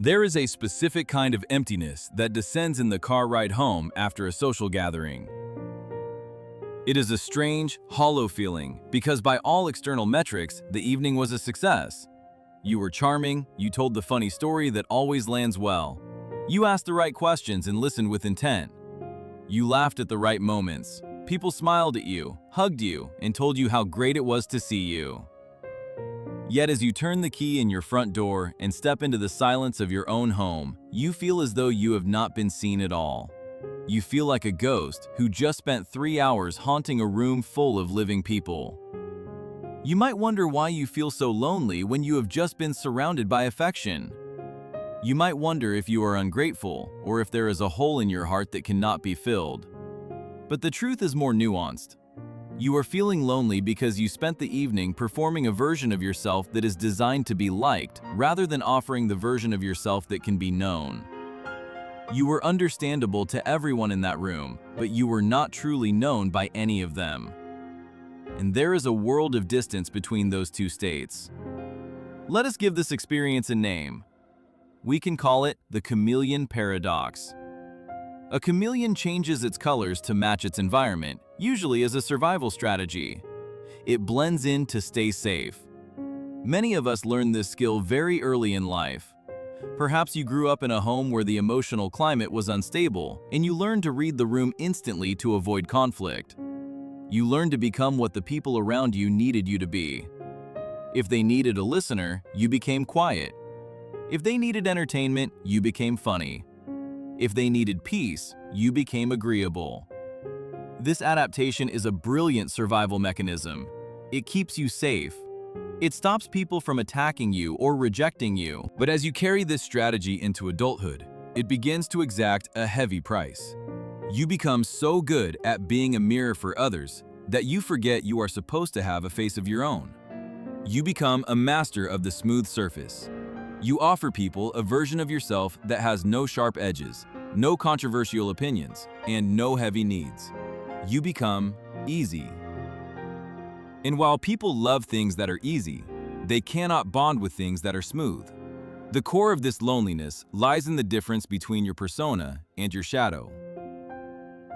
There is a specific kind of emptiness that descends in the car ride home after a social gathering. It is a strange, hollow feeling because by all external metrics, the evening was a success. You were charming, you told the funny story that always lands well. You asked the right questions and listened with intent. You laughed at the right moments. People smiled at you, hugged you, and told you how great it was to see you. Yet as you turn the key in your front door and step into the silence of your own home, you feel as though you have not been seen at all. You feel like a ghost who just spent 3 hours haunting a room full of living people. You might wonder why you feel so lonely when you have just been surrounded by affection. You might wonder if you are ungrateful or if there is a hole in your heart that cannot be filled. But the truth is more nuanced. You are feeling lonely because you spent the evening performing a version of yourself that is designed to be liked, rather than offering the version of yourself that can be known. You were understandable to everyone in that room, but you were not truly known by any of them. And there is a world of distance between those two states. Let us give this experience a name. We can call it the chameleon paradox. A chameleon changes its colors to match its environment, usually as a survival strategy. It blends in to stay safe. Many of us learn this skill very early in life. Perhaps you grew up in a home where the emotional climate was unstable, and you learned to read the room instantly to avoid conflict. You learned to become what the people around you needed you to be. If they needed a listener, you became quiet. If they needed entertainment, you became funny. If they needed peace, you became agreeable. This adaptation is a brilliant survival mechanism. It keeps you safe. It stops people from attacking you or rejecting you. But as you carry this strategy into adulthood, it begins to exact a heavy price. You become so good at being a mirror for others that you forget you are supposed to have a face of your own. You become a master of the smooth surface. You offer people a version of yourself that has no sharp edges, no controversial opinions, and no heavy needs. You become easy. And while people love things that are easy, they cannot bond with things that are smooth. The core of this loneliness lies in the difference between your persona and your shadow.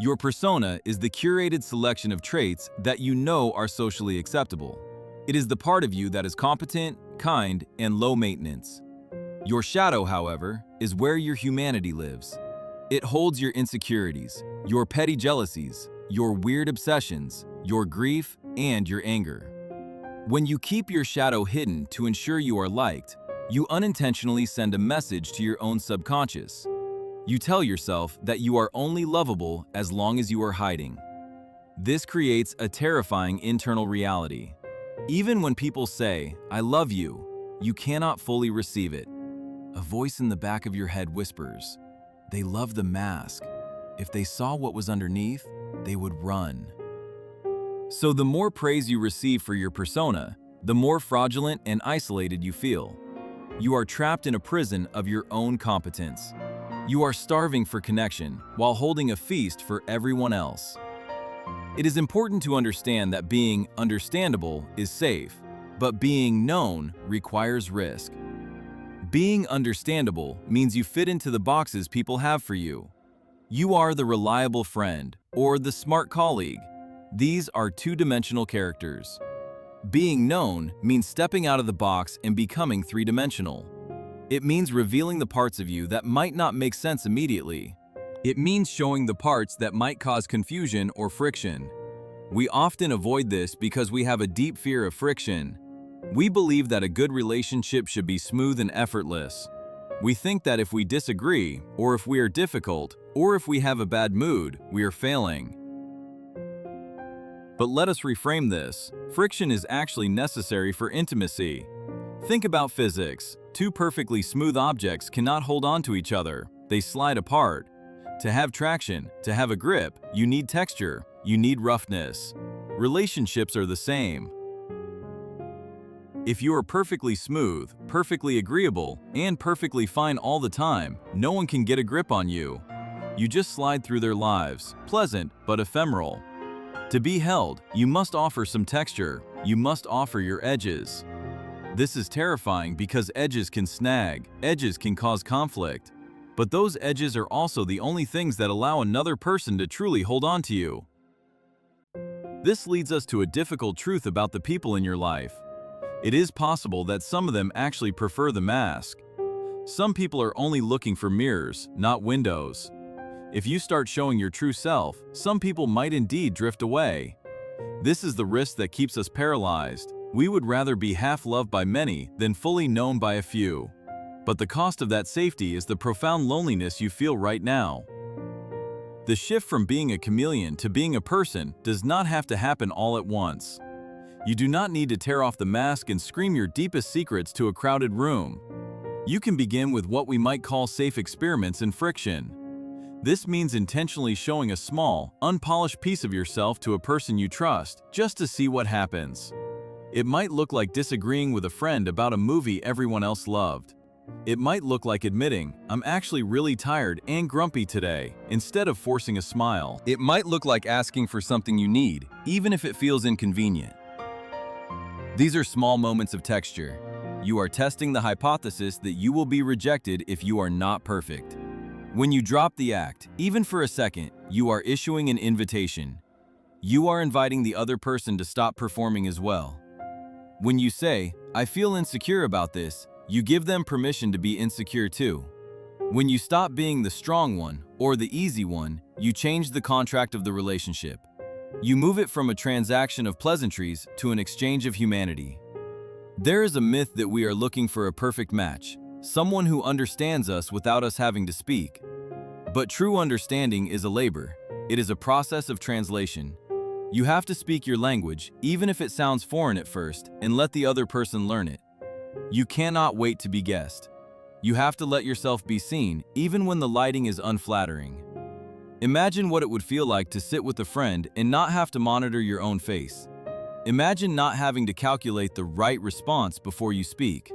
Your persona is the curated selection of traits that you know are socially acceptable. It is the part of you that is competent, kind, and low maintenance. Your shadow, however, is where your humanity lives. It holds your insecurities, your petty jealousies, your weird obsessions, your grief, and your anger. When you keep your shadow hidden to ensure you are liked, you unintentionally send a message to your own subconscious. You tell yourself that you are only lovable as long as you are hiding. This creates a terrifying internal reality. Even when people say, "I love you," you cannot fully receive it. A voice in the back of your head whispers, "They love the mask. If they saw what was underneath, they would run." So the more praise you receive for your persona, the more fraudulent and isolated you feel. You are trapped in a prison of your own competence. You are starving for connection while holding a feast for everyone else. It is important to understand that being understandable is safe, but being known requires risk. Being understandable means you fit into the boxes people have for you. You are the reliable friend or the smart colleague. These are two-dimensional characters. Being known means stepping out of the box and becoming three-dimensional. It means revealing the parts of you that might not make sense immediately. It means showing the parts that might cause confusion or friction. We often avoid this because we have a deep fear of friction. We believe that a good relationship should be smooth and effortless. We think that if we disagree, or if we are difficult, or if we have a bad mood, we are failing. But let us reframe this. Friction is actually necessary for intimacy. Think about physics. Two perfectly smooth objects cannot hold on to each other. They slide apart. To have traction, to have a grip, you need texture, you need roughness. Relationships are the same. If you are perfectly smooth, perfectly agreeable, and perfectly fine all the time, no one can get a grip on you. You just slide through their lives, pleasant but ephemeral. To be held, you must offer some texture. You must offer your edges. This is terrifying because edges can snag, edges can cause conflict. But those edges are also the only things that allow another person to truly hold on to you. This leads us to a difficult truth about the people in your life. It is possible that some of them actually prefer the mask. Some people are only looking for mirrors, not windows. If you start showing your true self, some people might indeed drift away. This is the risk that keeps us paralyzed. We would rather be half loved by many than fully known by a few. But the cost of that safety is the profound loneliness you feel right now. The shift from being a chameleon to being a person does not have to happen all at once. You do not need to tear off the mask and scream your deepest secrets to a crowded room. You can begin with what we might call safe experiments and friction. This means intentionally showing a small, unpolished piece of yourself to a person you trust, just to see what happens. It might look like disagreeing with a friend about a movie everyone else loved. It might look like admitting, "I'm actually really tired and grumpy today," instead of forcing a smile. It might look like asking for something you need, even if it feels inconvenient. These are small moments of texture. You are testing the hypothesis that you will be rejected if you are not perfect. When you drop the act, even for a second, you are issuing an invitation. You are inviting the other person to stop performing as well. When you say, "I feel insecure about this," you give them permission to be insecure too. When you stop being the strong one or the easy one, you change the contract of the relationship. You move it from a transaction of pleasantries to an exchange of humanity. There is a myth that we are looking for a perfect match, someone who understands us without us having to speak. But true understanding is a labor. It is a process of translation. You have to speak your language, even if it sounds foreign at first, and let the other person learn it. You cannot wait to be guessed. You have to let yourself be seen, even when the lighting is unflattering. Imagine what it would feel like to sit with a friend and not have to monitor your own face. Imagine not having to calculate the right response before you speak.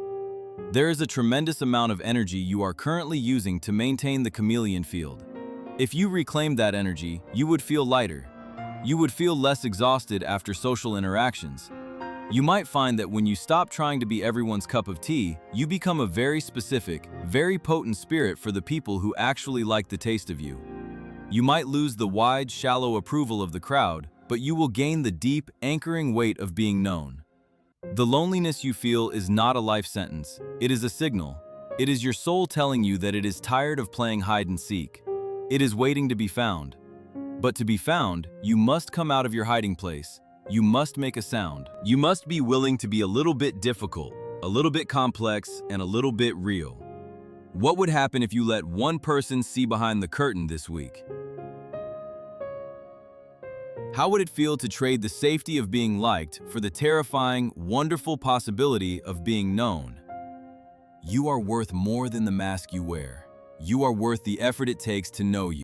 There is a tremendous amount of energy you are currently using to maintain the chameleon field. If you reclaimed that energy, you would feel lighter. You would feel less exhausted after social interactions. You might find that when you stop trying to be everyone's cup of tea, you become a very specific, very potent spirit for the people who actually like the taste of you. You might lose the wide, shallow approval of the crowd, but you will gain the deep, anchoring weight of being known. The loneliness you feel is not a life sentence. It is a signal. It is your soul telling you that it is tired of playing hide and seek. It is waiting to be found. But to be found, you must come out of your hiding place. You must make a sound. You must be willing to be a little bit difficult, a little bit complex, and a little bit real. What would happen if you let one person see behind the curtain this week? How would it feel to trade the safety of being liked for the terrifying, wonderful possibility of being known? You are worth more than the mask you wear. You are worth the effort it takes to know you.